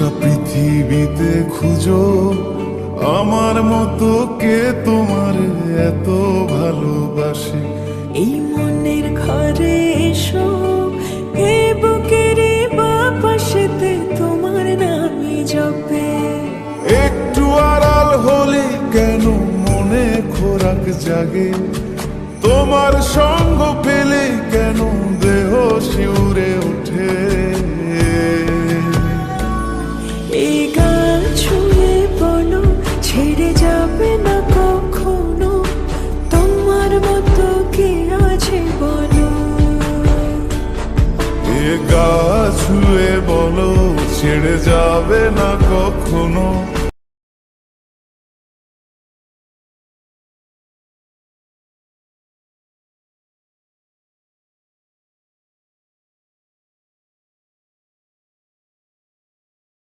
গোটা পৃথিবীতে খুঁজো আমার মতো কে তোমার এত ভালোবাসে। এই মনের ঘরে এসো, এ বুকের বাপাশেতে তোমার নামই জপে। একটু আড়াল হলে কেন মনে খোরাক জাগে, তোমার সঙ্গ পেলে কেন দেহ শিউরে ওঠে। এই গান ছুঁয়ে বলো, ছেড়ে যাবে না কখনো, তোমার মতো কে আছে বলো। এ গা ছুঁয়ে বলো, ছেড়ে যাবে না কখনো,